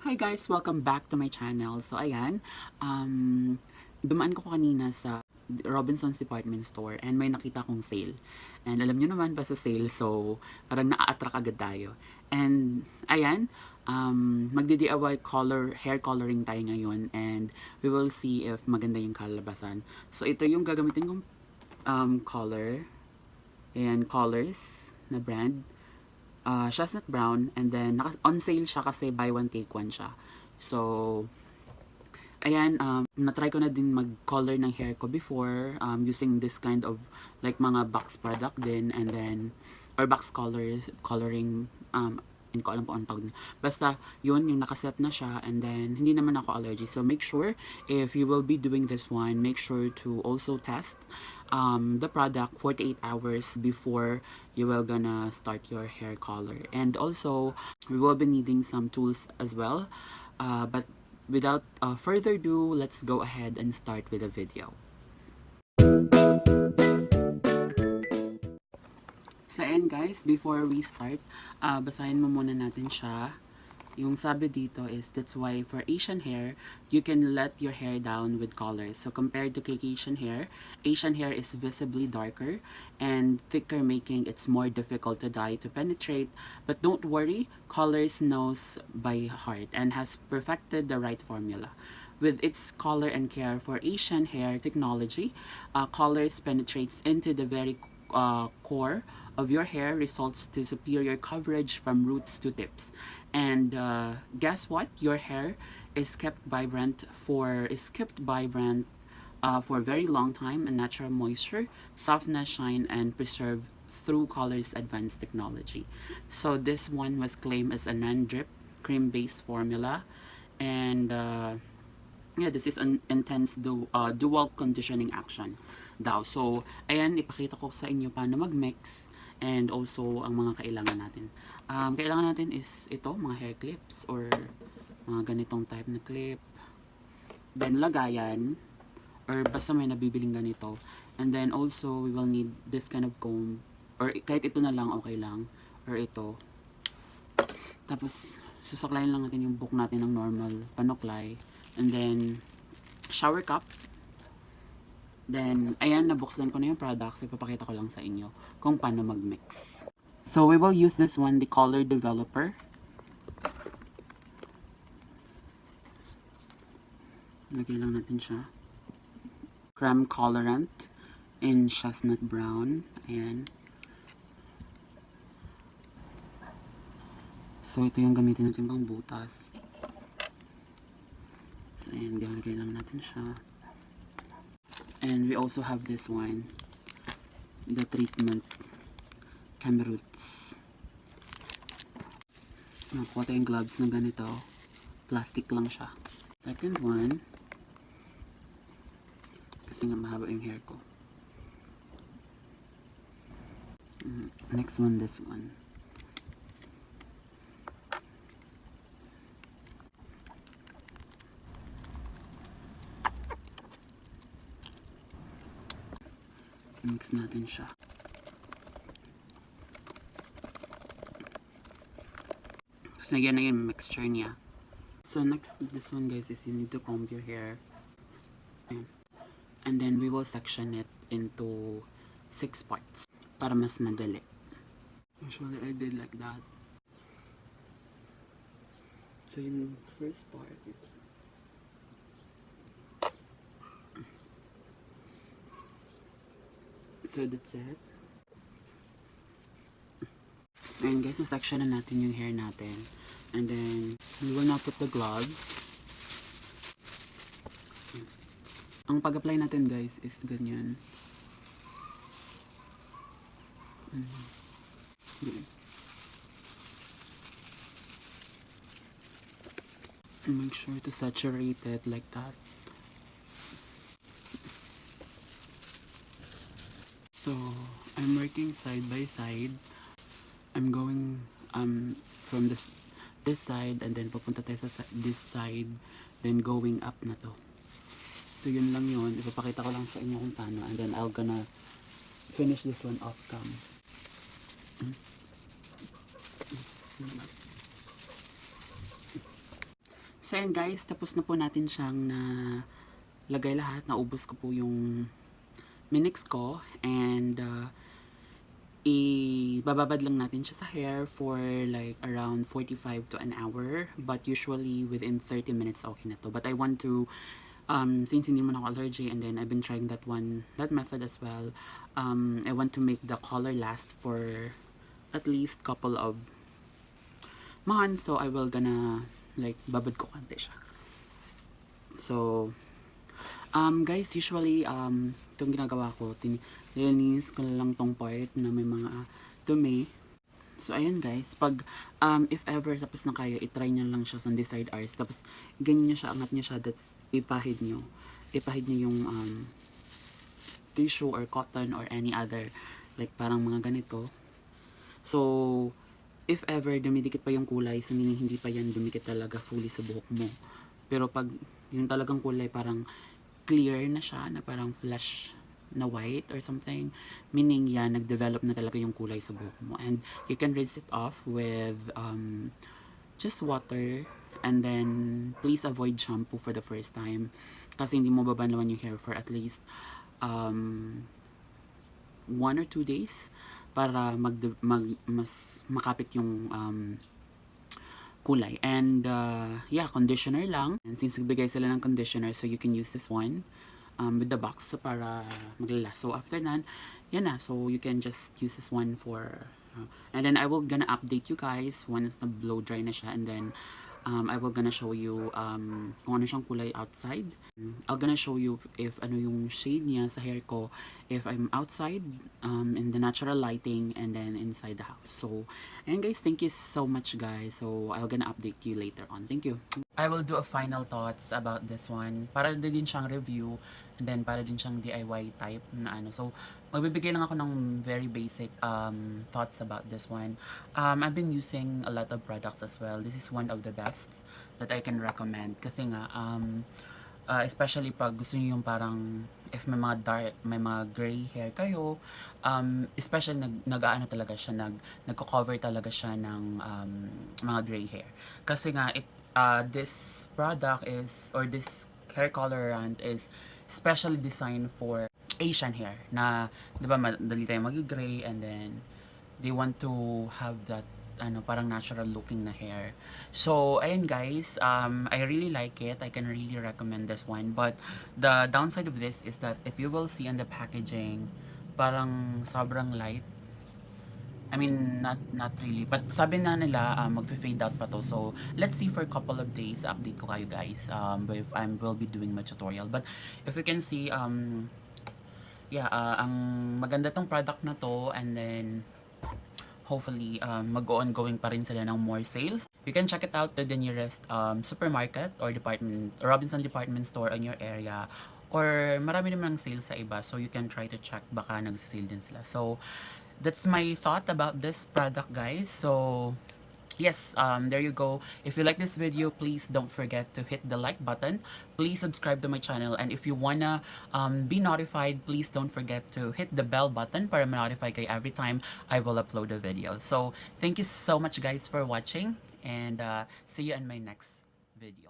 Hi guys! Welcome back to my channel. So ayan, dumaan ko kanina sa Robinson's Department Store and may nakita kong sale. And alam nyo naman ba sa sale, so parang na-attract agad tayo. And ayan, magdi-DIY hair coloring tayo ngayon and we will see if maganda yung kalabasan. So ito yung gagamitin kong color. Ayan, Kolours na brand. Chestnut brown, and then on sale siya kasi buy one take one siya. So ayan, na-try ko na din mag-color ng hair ko before using this kind of like mga box product din, and then or box coloring, hindi ko alam po ang tawag. Basta yun, yung nakaset na siya, and then hindi naman ako allergy. So make sure if you will be doing this one, make sure to also test the product 48 hours before you will gonna start your hair color. And also we will be needing some tools as well, but without further ado, let's go ahead and start with the video. So ayan guys, before we start, basahin mo muna natin siya. Yung sabi dito is, that's why for Asian hair, you can let your hair down with colors. So compared to Caucasian hair, Asian hair is visibly darker and thicker, making it more difficult to dye to penetrate. But don't worry, Kolours knows by heart and has perfected the right formula. With its color and care for Asian hair technology, Kolours penetrates into the very core of your hair, results to superior coverage from roots to tips. And guess what? Your hair is kept vibrant for a very long time, and natural moisture, softness, shine, and preserve through Kolours advanced technology. So this one was claimed as a non-drip cream-based formula, and yeah, this is an intense dual conditioning action daw. So, ayan, ipakita ko sa inyo paano mag-mix and also ang mga kailangan natin. Kailangan natin is ito, mga hair clips or mga ganitong type na clip. Then, lagayan or basta may nabibiling ganito. And then, also, we will need this kind of comb or kahit ito na lang, okay lang. Or ito. Tapos, susaklayin lang natin yung buhok natin ng normal panuklay. And then, shower cup. Then, ayan, nabuksan ko na yung products. Ipapakita ko lang sa inyo kung paano mag-mix. So, we will use this one, the Color Developer. Lagay lang natin siya. Creme Colorant in Chestnut Brown. Ayan. So, ito yung gamitin natin pang butas. So, ayan, lagay lang natin siya. And we also have this one, the treatment Kolours. Nakuha tayong gloves na ganito. Plastic lang siya. Second one, kasi nga mahaba yung hair ko. Next one, this one. Mix natin siya. So, nagyan na yung mixture niya. So, next, this one guys, is you need to comb your hair. And then, we will section it into 6 parts para mas madali. Usually, I did like that. So, yung first part, so that's it. So yun guys, na-section na natin yung hair natin. And then, we will now put the gloves. Ang pag-apply natin guys is ganyan. Make sure to saturate it like that. So, I'm working side by side. I'm going from this side and then papunta tayo sa this side, then going up na to. So yun lang yun, ipapakita ko lang sa inyo kung paano, and then I'll gonna finish this one off cam. So ayan guys, tapos na po natin siyang na lagay lahat. Naubos ko po yung minix ko and ibababad lang natin siya sa hair for like around 45 to an hour, but usually within 30 minutes okay na to. But I want to since hindi mo ako allergy, and then I've been trying that method as well. I want to make the color last for at least couple of months, so I will gonna like babad ko konti siya. So guys, usually itong ginagawa ko, nilinis ko lang tong part na may mga dumi. So ayan guys, pag if ever tapos na kayo, i-try nyo lang siya sa desired hours, tapos ganyan nyo siya, angat nyo siya, that's ipahid nyo yung tissue or cotton or any other like parang mga ganito. So if ever dumidikit pa yung kulay, so meaning hindi pa yan dumikit talaga fully sa buhok mo. Pero pag yung talagang kulay parang clear na siya, na parang flash na white or something, meaning yan, nag-develop na talaga yung kulay sa buhok mo. And you can rinse it off with just water, and then please avoid shampoo for the first time kasi hindi mo babanlawan yung hair for at least 1 or 2 days para mas makapit yung kulay. And yeah, conditioner lang. And since nagbigay sila ng conditioner, so you can use this one with the box para maglalast. So after nan, yan na. So you can just use this one for and then I will gonna update you guys once na blow dry na siya, and then I will gonna show you kung ano siyang kulay outside. I'll gonna show you if ano yung shade niya sa hair ko if I'm outside in the natural lighting and then inside the house. So and guys, thank you so much guys. So I'll gonna update you later on. Thank you. I will do a final thoughts about this one. Para din siyang review, and then para din siyang DIY type na ano. So magbibigay lang ako ng very basic thoughts about this one. I've been using a lot of products as well. This is one of the best that I can recommend kasi nga especially pag gusto niyo yung parang if may mga dark, may mga gray hair kayo, especially nag-aano talaga siya, nagko-cover talaga siya ng mga gray hair. Kasi nga this product is, or this hair colorant is specially designed for Asian hair na, di ba, madali tayo mag-gray, and then they want to have that ano, parang natural looking na hair. So ayun guys, I really like it. I can really recommend this one, but the downside of this is that if you will see on the packaging, parang sobrang light. I mean, not really. But sabi na nila, mag-fade out pa to. So, let's see for a couple of days. Update ko kayo guys. If I will be doing my tutorial. But, if you can see, yeah, ang maganda tong product na to. And then, hopefully, mag-ongoing pa rin sila ng more sales. You can check it out to the nearest supermarket or Robinson department store in your area. Or, marami namang sales sa iba. So, you can try to check. Baka nag-sale din sila. So, that's my thought about this product guys. So yes, there you go. If you like this video, please don't forget to hit the like button. Please subscribe to my channel, and if you wanna be notified, please don't forget to hit the bell button para ma-notify kayo every time I will upload a video. So thank you so much guys for watching, and see you in my next video.